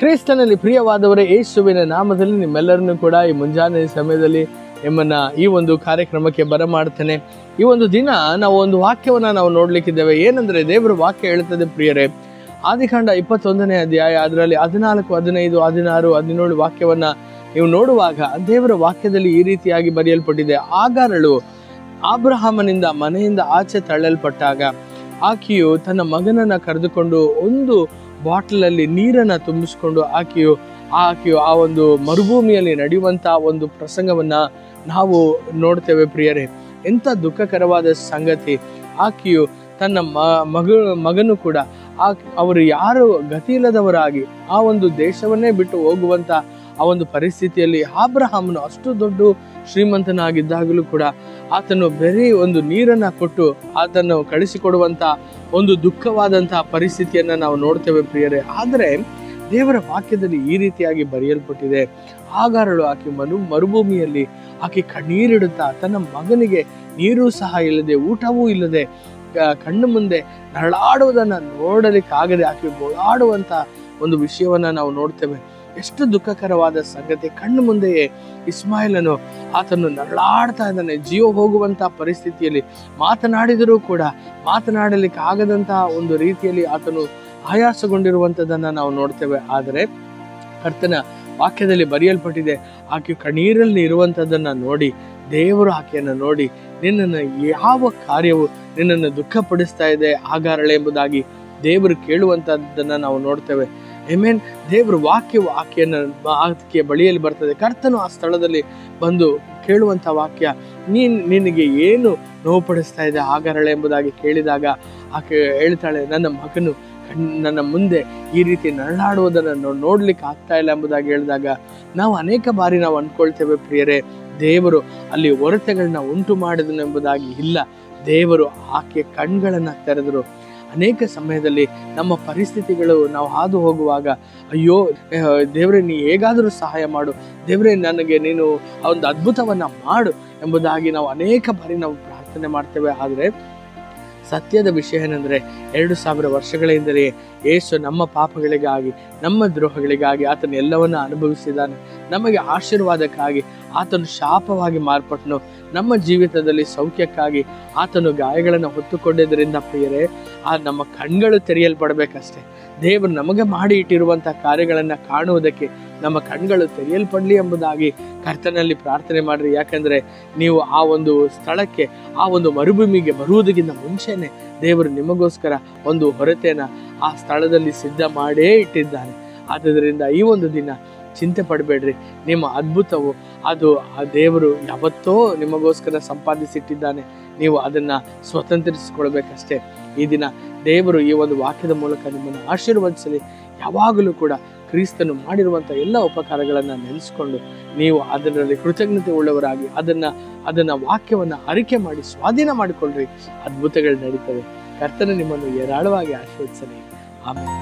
ಕ್ರಿಸ್ತನಲ್ಲಿ ಪ್ರಿಯವಾದವರೇ, ಯೇಸುವಿನ ನಾಮದಲ್ಲಿ ನಿಮ್ಮೆಲ್ಲರನ್ನು ಕೂಡ ಈ ಮುಂಜಾನೆ ಸಮಯದಲ್ಲಿ ನಿಮ್ಮನ್ನ ಈ ಒಂದು ಕಾರ್ಯಕ್ರಮಕ್ಕೆ ಬರಮಾಡ್ತೇನೆ. ಈ ಒಂದು ದಿನ ನಾವು ಒಂದು ವಾಕ್ಯವನ್ನ ನಾವು ನೋಡ್ಲಿಕ್ಕಿದ್ದೇವೆ. ಏನಂದ್ರೆ ದೇವರ ವಾಕ್ಯ ಹೇಳ್ತದೆ ಪ್ರಿಯರೇ, ಆದಿಕಾಂಡ 21ನೇ ಅಧ್ಯಾಯ ಅದರಲ್ಲಿ 14, 15, 16, 17 ವಾಕ್ಯವನ್ನ ನೀವು ನೋಡುವಾಗ ದೇವರ ವಾಕ್ಯದಲ್ಲಿ ಈ ರೀತಿಯಾಗಿ ಬರೆಯಲ್ಪಟ್ಟಿದೆ. ಆಗಾರಳು ಅಬ್ರಹಾಮನಿಂದ ಮನೆಯಿಂದ ಆಚೆ ತಳ್ಳಲ್ಪಟ್ಟಾಗ ಆಕೆಯು ತನ್ನ ಮಗನನ್ನ ಕರೆದುಕೊಂಡು ಒಂದು ಬಾಟಲಲ್ಲಿ ನೀರನ್ನ ತುಂಬಿಸ್ಕೊಂಡು ಆಕೆಯು ಆ ಒಂದು ಮರುಭೂಮಿಯಲ್ಲಿ ನಡೆಯುವಂತ ಒಂದು ಪ್ರಸಂಗವನ್ನ ನಾವು ನೋಡ್ತೇವೆ ಪ್ರಿಯರೇ. ಎಂಥ ದುಃಖಕರವಾದ ಸಂಗತಿ. ಆಕೆಯು ತನ್ನ ಮಗನು ಕೂಡ ಅವರು ಯಾರು ಗತಿ ಇಲ್ಲದವರಾಗಿ ಆ ಒಂದು ದೇಶವನ್ನೇ ಬಿಟ್ಟು ಹೋಗುವಂತ ಆ ಒಂದು ಪರಿಸ್ಥಿತಿಯಲ್ಲಿ ಅಬ್ರಹಾಮನು ಅಷ್ಟು ದೊಡ್ಡ ಶ್ರೀಮಂತನಾಗಿದ್ದಾಗಲೂ ಕೂಡ ಆತನು ಬೇರೆ ಒಂದು ನೀರನ್ನ ಕೊಟ್ಟು ಆತನು ಕಳಿಸಿಕೊಡುವಂತ ಒಂದು ದುಃಖವಾದಂತಹ ಪರಿಸ್ಥಿತಿಯನ್ನ ನಾವು ನೋಡ್ತೇವೆ ಪ್ರಿಯರೇ. ಆದರೆ ದೇವರ ವಾಕ್ಯದಲ್ಲಿ ಈ ರೀತಿಯಾಗಿ ಬರೆಯಲ್ಪಟ್ಟಿದೆ, ಆಗಾರಳು ಆಕೆ ಮರುಭೂಮಿಯಲ್ಲಿ ಆಕೆ ಕಣ್ಣೀರಿಡುತ್ತಾ ತನ್ನ ಮಗನಿಗೆ ನೀರು ಸಹ ಇಲ್ಲದೆ ಊಟವೂ ಇಲ್ಲದೆ ಕಣ್ಣು ಮುಂದೆ ನರಳಾಡುವುದನ್ನ ನೋಡಲಿಕ್ಕಾಗದೆ ಆಕೆ ಗೋಳಾಡುವಂತ ಒಂದು ವಿಷಯವನ್ನ ನಾವು ನೋಡ್ತೇವೆ. ಎಷ್ಟು ದುಃಖಕರವಾದ ಸಂಗತಿ. ಕಣ್ಣು ಮುಂದೆಯೇ ಇಸ್ಮಾಯಿಲನು ಆತನು ನರಳಾಡ್ತಾ ಇದ್ದಾನೆ. ಜೀವ ಹೋಗುವಂತ ಪರಿಸ್ಥಿತಿಯಲ್ಲಿ ಮಾತನಾಡಿದರೂ ಕೂಡ ಮಾತನಾಡಲಿಕ್ಕೆ ಆಗದಂತಹ ಒಂದು ರೀತಿಯಲ್ಲಿ ಆತನು ಆಯಾಸಗೊಂಡಿರುವಂಥದ್ದನ್ನ ನಾವು ನೋಡ್ತೇವೆ. ಆದರೆ ಕರ್ತನ ವಾಕ್ಯದಲ್ಲಿ ಬರೆಯಲ್ಪಟ್ಟಿದೆ, ಆಕೆ ಕಣ್ಣೀರಲ್ಲಿ ಇರುವಂಥದ್ದನ್ನ ನೋಡಿ ದೇವರು ಆಕೆಯನ್ನು ನೋಡಿ, ನಿನ್ನನ್ನು ಯಾವ ಕಾರ್ಯವು ನಿನ್ನನ್ನು ದುಃಖಪಡಿಸ್ತಾ ಇದೆ ಆಗಾರಳೆ ಎಂಬುದಾಗಿ ದೇವರು ಕೇಳುವಂತದ್ದನ್ನ ನಾವು ನೋಡ್ತೇವೆ. ಆಮೆನ್. ದೇವರ ವಾಕ್ಯವು ಆಕೆಯ ಬಳಿಯಲ್ಲಿ ಬರ್ತದೆ. ಕರ್ತನು ಆ ಸ್ಥಳದಲ್ಲಿ ಬಂದು ಕೇಳುವಂತ ವಾಕ್ಯ, ನಿನಗೆ ಏನು ನೋವು ಪಡಿಸ್ತಾ ಇದೆ ಆಗಾರಳೆ ಎಂಬುದಾಗಿ ಕೇಳಿದಾಗ ಆಕೆ ಹೇಳ್ತಾಳೆ, ನನ್ನ ಮಗನು ನನ್ನ ಮುಂದೆ ಈ ರೀತಿ ನರಳಾಡುವುದನ್ನು ನೋಡ್ಲಿಕ್ಕೆ ಆಗ್ತಾ ಇಲ್ಲ ಎಂಬುದಾಗಿ ಹೇಳಿದಾಗ ನಾವು ಅನೇಕ ಬಾರಿ ನಾವು ಅಂದ್ಕೊಳ್ತೇವೆ ಪ್ರಿಯರೇ, ದೇವರು ಅಲ್ಲಿ ಹೊರತೆಗಳನ್ನ ಉಂಟು ಮಾಡಿದನು ಎಂಬುದಾಗಿ. ಇಲ್ಲ, ದೇವರು ಆಕೆಯ ಕಣ್ಗಳನ್ನ ತೆರೆದರು. ಅನೇಕ ಸಮಯದಲ್ಲಿ ನಮ್ಮ ಪರಿಸ್ಥಿತಿಗಳು ನಾವು ಹಾದು ಹೋಗುವಾಗ, ಅಯ್ಯೋ ದೇವರೇ ನೀ ಹೇಗಾದರೂ ಸಹಾಯ ಮಾಡು, ದೇವರೇ ನನಗೆ ನೀನು ಒಂದು ಅದ್ಭುತವನ್ನ ಮಾಡು ಎಂಬುದಾಗಿ ನಾವು ಅನೇಕ ಬಾರಿ ನಾವು ಪ್ರಾರ್ಥನೆ ಮಾಡ್ತೇವೆ. ಆದರೆ ಸತ್ಯದ ವಿಷಯ ಏನಂದ್ರೆ 2000 ವರ್ಷಗಳ ಹಿಂದೆಯೇ ಯೇಸು ನಮ್ಮ ಪಾಪಗಳಿಗಾಗಿ ನಮ್ಮ ದ್ರೋಹಗಳಿಗಾಗಿ ಆತನು ಎಲ್ಲವನ್ನ ಅನುಭವಿಸಿದ್ದಾನೆ. ನಮಗೆ ಆಶೀರ್ವಾದಕ್ಕಾಗಿ ಆತನು ಶಾಪವಾಗಿ ಮಾರ್ಪಟ್ಟನು. ನಮ್ಮ ಜೀವಿತದಲ್ಲಿ ಸೌಖ್ಯಕ್ಕಾಗಿ ಆತನು ಗಾಯಗಳನ್ನು ಹೊತ್ತುಕೊಂಡಿದ್ದರಿಂದ ಪ್ರಿಯರೇ, ನಮ್ಮ ಕಣ್ಗಳು ತೆರೆಯಲ್ಪಡಬೇಕಷ್ಟೇ. ದೇವರು ನಮಗೆ ಮಾಡಿ ಇಟ್ಟಿರುವಂತ ಕಾರ್ಯಗಳನ್ನ ಕಾಣುವುದಕ್ಕೆ ನಮ್ಮ ಕಣ್ಗಳು ತೆರೆಯಲ್ಪಡ್ಲಿ ಎಂಬುದಾಗಿ ಕರ್ತನಲ್ಲಿ ಪ್ರಾರ್ಥನೆ ಮಾಡ್ರಿ. ಯಾಕಂದ್ರೆ ನೀವು ಆ ಒಂದು ಸ್ಥಳಕ್ಕೆ, ಆ ಒಂದು ಮರುಭೂಮಿಗೆ ಬರುವುದಕ್ಕಿಂತ ಮುಂಚೆನೆ ದೇವರು ನಿಮಗೋಸ್ಕರ ಒಂದು ಹೊರತೆಯನ್ನ ಆ ಸ್ಥಳದಲ್ಲಿ ಸಿದ್ಧ ಮಾಡೇ ಇಟ್ಟಿದ್ದಾನೆ. ಆದ್ದರಿಂದ ಈ ಒಂದು ದಿನ ಚಿಂತೆ ಪಡಬೇಡ್ರಿ. ನಿಮ್ಮ ಅದ್ಭುತವು ಅದು ಆ ದೇವರು ಯಾವತ್ತೋ ನಿಮಗೋಸ್ಕರ ಸಂಪಾದಿಸಿಟ್ಟಿದ್ದಾನೆ. ನೀವು ಅದನ್ನ ಸ್ವತಂತ್ರಿಸಿಕೊಳ್ಬೇಕಷ್ಟೇ. ಈ ದಿನ ದೇವರು ಈ ಒಂದು ವಾಕ್ಯದ ಮೂಲಕ ನಿಮ್ಮನ್ನು ಆಶೀರ್ವದಿಸಲಿ. ಯಾವಾಗಲೂ ಕೂಡ ಕ್ರಿಸ್ತನು ಮಾಡಿರುವಂಥ ಎಲ್ಲ ಉಪಕಾರಗಳನ್ನು ನೆನೆಸ್ಕೊಂಡು ನೀವು ಅದರಲ್ಲಿ ಕೃತಜ್ಞತೆ ಉಳ್ಳವರಾಗಿ ಅದನ್ನ ವಾಕ್ಯವನ್ನ ಅರಿಕೆ ಮಾಡಿ ಸ್ವಾಧೀನ ಮಾಡಿಕೊಳ್ಳ್ರಿ. ಅದ್ಭುತಗಳು ನಡೀತವೆ. ಕರ್ತನು ನಿಮ್ಮನ್ನು ಏರಾಳವಾಗಿ ಆಶೀರ್ವದಿಸಲಿ. ಆಮೇಲೆ